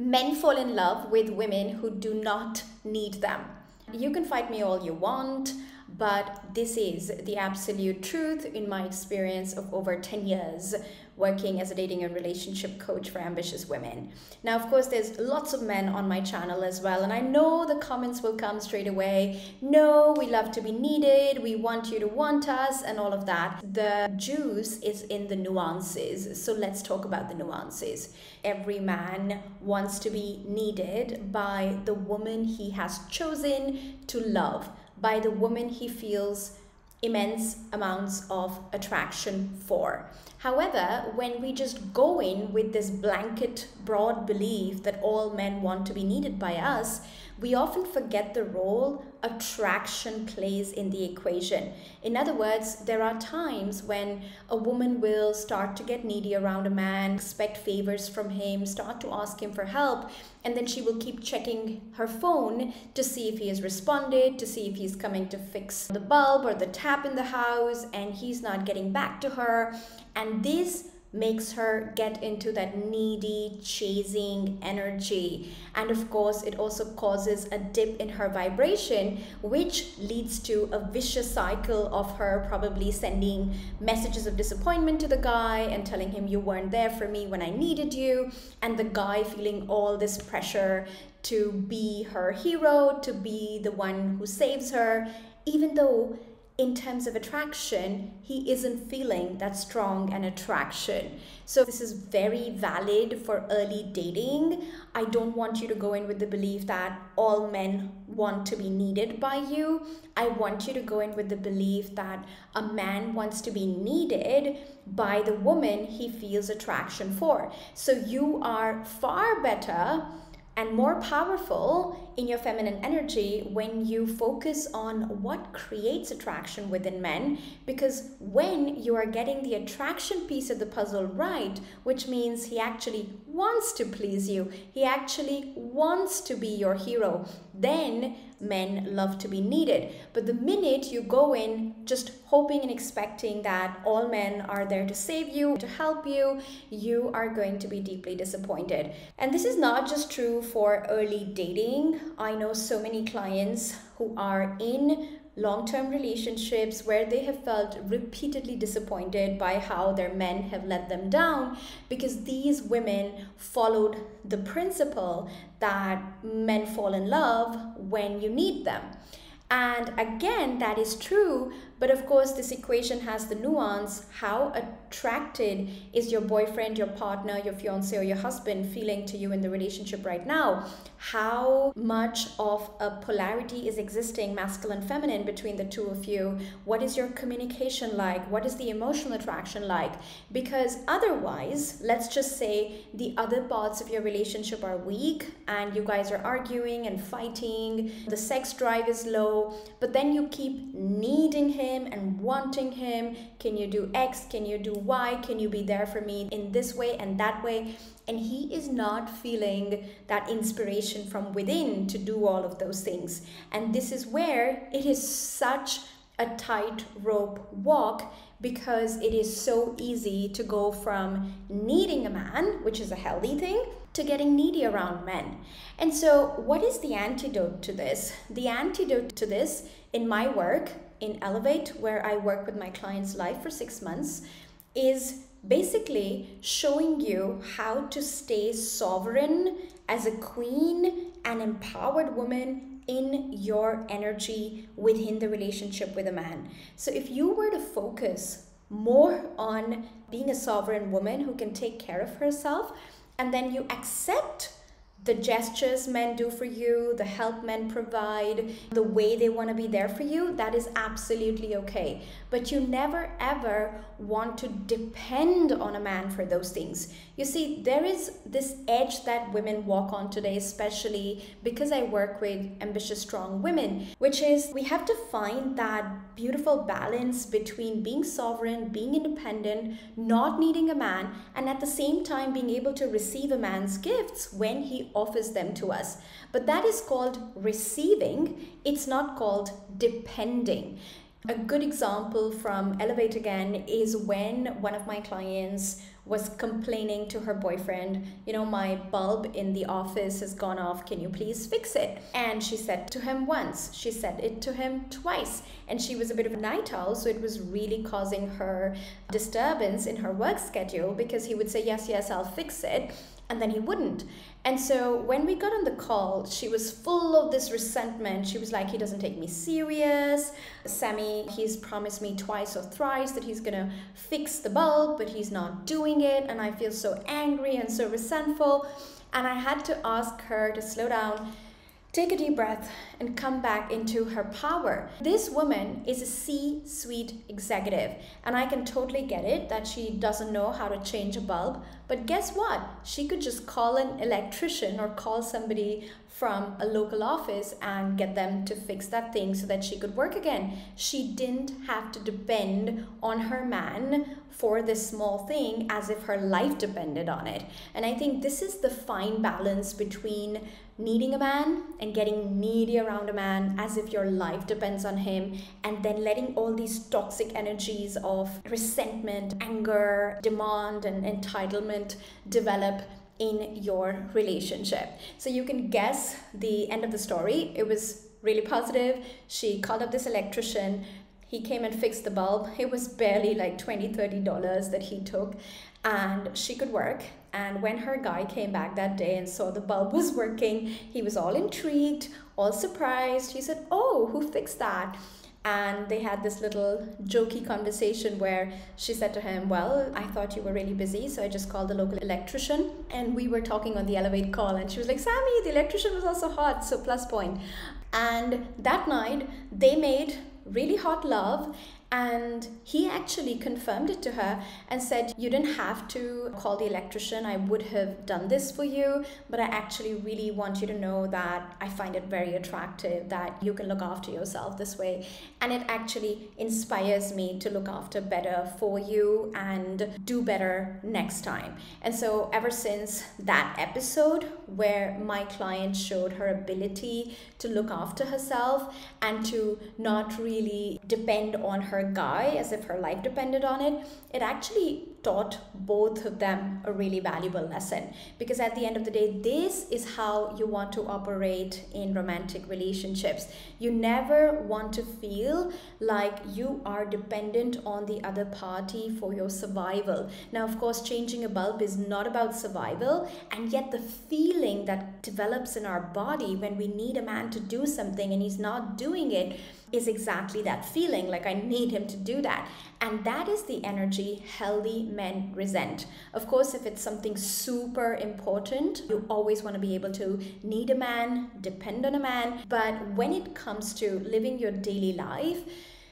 Men fall in love with women who do not need them. You can fight me all you want, but this is the absolute truth in my experience of over 10 years working as a dating and relationship coach for ambitious women. Now, of course, there's lots of men on my channel as well, and I know the comments will come straight away. No, we love to be needed, we want you to want us, and all of that. The juice is in the nuances, so let's talk about the nuances. Every man wants to be needed by the woman he has chosen to love, by the woman he feels immense amounts of attraction for. However, when we just go in with this blanket broad belief that all men want to be needed by us, we often forget the role attraction plays in the equation. In other words, there are times when a woman will start to get needy around a man, expect favors from him, start to ask him for help, and then she will keep checking her phone to see if he has responded, to see if he's coming to fix the bulb or the tap in the house, and he's not getting back to her. And this makes her get into that needy, chasing energy. And of course, it also causes a dip in her vibration, which leads to a vicious cycle of her probably sending messages of disappointment to the guy and telling him, you weren't there for me when I needed you. And the guy feeling all this pressure to be her hero, to be the one who saves her, even though in terms of attraction, he isn't feeling that strong an attraction. So this is very valid for early dating. I don't want you to go in with the belief that all men want to be needed by you. I want you to go in with the belief that a man wants to be needed by the woman he feels attraction for. So you are far better and more powerful in your feminine energy when you focus on what creates attraction within men, because when you are getting the attraction piece of the puzzle right, which means he actually wants to please you, he actually wants to be your hero, then men love to be needed. But the minute you go in just hoping and expecting that all men are there to save you, to help you, you are going to be deeply disappointed. And this is not just true for early dating. I know so many clients who are in long-term relationships where they have felt repeatedly disappointed by how their men have let them down, because these women followed the principle that men fall in love when you need them. And again, that is true, but of course this equation has the nuance. How attracted is your boyfriend, your partner, your fiance, or your husband feeling to you in the relationship right now? How much of a polarity is existing, masculine, feminine, between the two of you? What is your communication like? What is the emotional attraction like? Because otherwise, let's just say the other parts of your relationship are weak and you guys are arguing and fighting, the sex drive is low, but then you keep needing him and wanting him. Can you do X? Can you do Y? Can you be there for me in this way and that way? And he is not feeling that inspiration from within to do all of those things. And this is where it is such a tightrope walk, because it is so easy to go from needing a man, which is a healthy thing, to getting needy around men. And so what is the antidote to this? The antidote to this in my work in Elevate, where I work with my clients live for 6 months, is basically showing you how to stay sovereign as a queen and empowered woman in your energy within the relationship with a man. So if you were to focus more on being a sovereign woman who can take care of herself, and then you accept the gestures men do for you, the help men provide, the way they want to be there for you, that is absolutely okay. But you never ever want to depend on a man for those things. You see, there is this edge that women walk on today, especially because I work with ambitious, strong women, which is we have to find that beautiful balance between being sovereign, being independent, not needing a man, and at the same time being able to receive a man's gifts when he offers them to us. But that is called receiving. It's not called depending. A good example from Elevate again is when one of my clients was complaining to her boyfriend, you know, my bulb in the office has gone off, can you please fix it? And she said to him once, she said it to him twice, and she was a bit of a night owl, so it was really causing her disturbance in her work schedule, because he would say, yes, yes, I'll fix it, and then he wouldn't. And so when we got on the call, she was full of this resentment. She was like, he doesn't take me serious. Sami, he's promised me twice or thrice that he's gonna fix the bulb, but he's not doing it. And I feel so angry and so resentful. And I had to ask her to slow down, take a deep breath, and come back into her power. This woman is a C-suite executive, and I can totally get it that she doesn't know how to change a bulb, but guess what? She could just call an electrician or call somebody from a local office and get them to fix that thing so that she could work again. She didn't have to depend on her man for this small thing as if her life depended on it. And I think this is the fine balance between needing a man and getting needy around a man as if your life depends on him, and then letting all these toxic energies of resentment, anger, demand, and entitlement develop in your relationship. So you can guess the end of the story. It was really positive. She called up this electrician. He came and fixed the bulb. It was barely like $20-$30 that he took, and she could work. And when her guy came back that day and saw the bulb was working, he was all intrigued, all surprised. He said, oh, who fixed that? And they had this little jokey conversation where she said to him, well, I thought you were really busy, so I just called the local electrician. And we were talking on the Elevate call, and she was like, Sami, the electrician was also hot, so plus point. And that night they made really hot love, and he actually confirmed it to her and said, you didn't have to call the electrician, I would have done this for you, but I actually really want you to know that I find it very attractive that you can look after yourself this way, and it actually inspires me to look after better for you and do better next time. And so ever since that episode where my client showed her ability to look after herself and to not really depend on her guy as if her life depended on it, it actually taught both of them a really valuable lesson. Because at the end of the day, this is how you want to operate in romantic relationships. You never want to feel like you are dependent on the other party for your survival. Now, of course, changing a bulb is not about survival, and yet the feeling that develops in our body when we need a man to do something and he's not doing it is exactly that feeling, like I need him to do that. And that is the energy healthy men resent. Of course, if it's something super important, you always want to be able to need a man, depend on a man. But when it comes to living your daily life,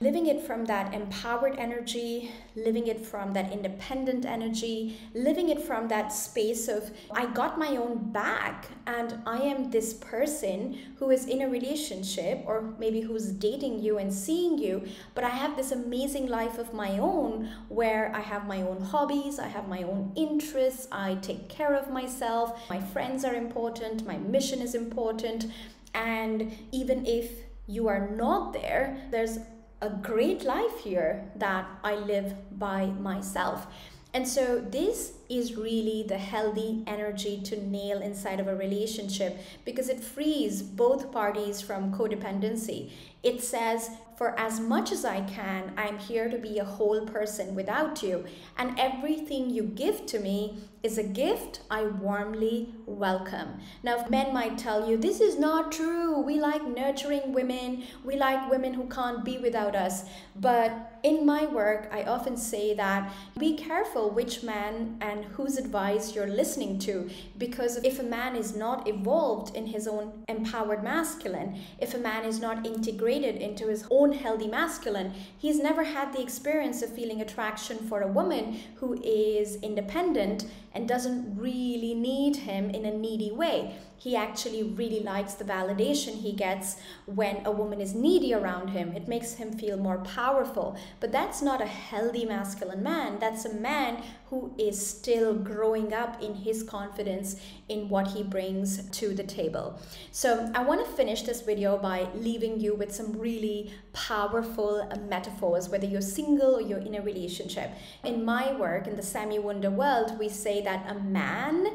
living it from that empowered energy, living it from that independent energy, living it from that space of, I got my own back and I am this person who is in a relationship, or maybe who's dating you and seeing you, but I have this amazing life of my own where I have my own hobbies, I have my own interests, I take care of myself, my friends are important, my mission is important. And even if you are not there, there's a great life here that I live by myself. And so this is really the healthy energy to nail inside of a relationship, because it frees both parties from codependency. It says, for as much as I can, I'm here to be a whole person without you. And everything you give to me is a gift I warmly welcome. Now, men might tell you, this is not true. We like nurturing women. We like women who can't be without us. But in my work, I often say that be careful which man and whose advice you're listening to. Because if a man is not evolved in his own empowered masculine, if a man is not integrated into his own healthy masculine, he's never had the experience of feeling attraction for a woman who is independent and doesn't really need him in a needy way. He actually really likes the validation he gets when a woman is needy around him. It makes him feel more powerful. But that's not a healthy masculine man. That's a man who is still growing up in his confidence in what he brings to the table. So I want to finish this video by leaving you with some really powerful metaphors, whether you're single or you're in a relationship. In my work, in the Sami Wunder world, we say that a man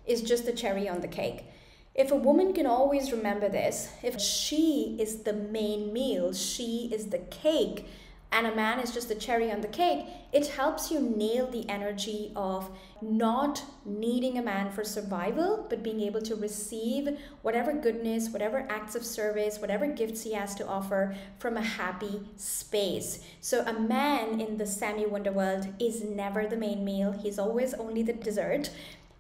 is just a cherry on the cake. If a woman can always remember this, if she is the main meal, she is the cake, and a man is just the cherry on the cake, it helps you nail the energy of not needing a man for survival, but being able to receive whatever goodness, whatever acts of service, whatever gifts he has to offer from a happy space. So a man in the Sami Wunder world is never the main meal. He's always only the dessert.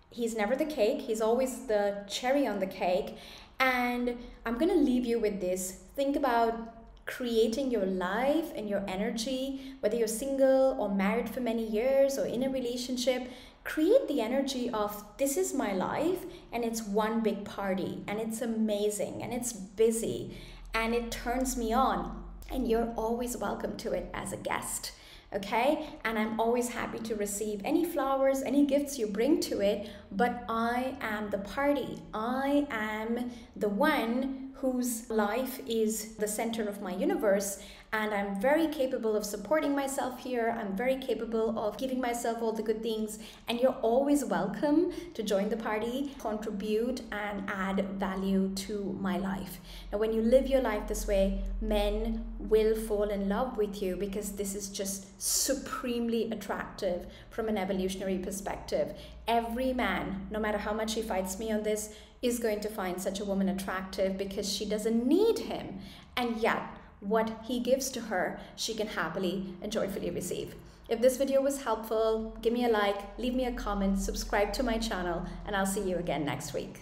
He's never the cake. He's always the cherry on the cake. And I'm going to leave you with this. Think about creating your life and your energy, whether you're single or married for many years or in a relationship. Create the energy of, this is my life and it's one big party and it's amazing and it's busy and it turns me on, and you're always welcome to it as a guest. Okay, and I'm always happy to receive any flowers, any gifts you bring to it, but I am the party. I am the one whose life is the center of my universe, and I'm very capable of supporting myself here. I'm very capable of giving myself all the good things, and you're always welcome to join the party, contribute, and add value to my life. Now, when you live your life this way, men will fall in love with you because this is just supremely attractive from an evolutionary perspective. Every man, no matter how much he fights me on this, is going to find such a woman attractive because she doesn't need him, and yet what he gives to her, she can happily and joyfully receive. If this video was helpful, give me a like, leave me a comment, subscribe to my channel, and I'll see you again next week.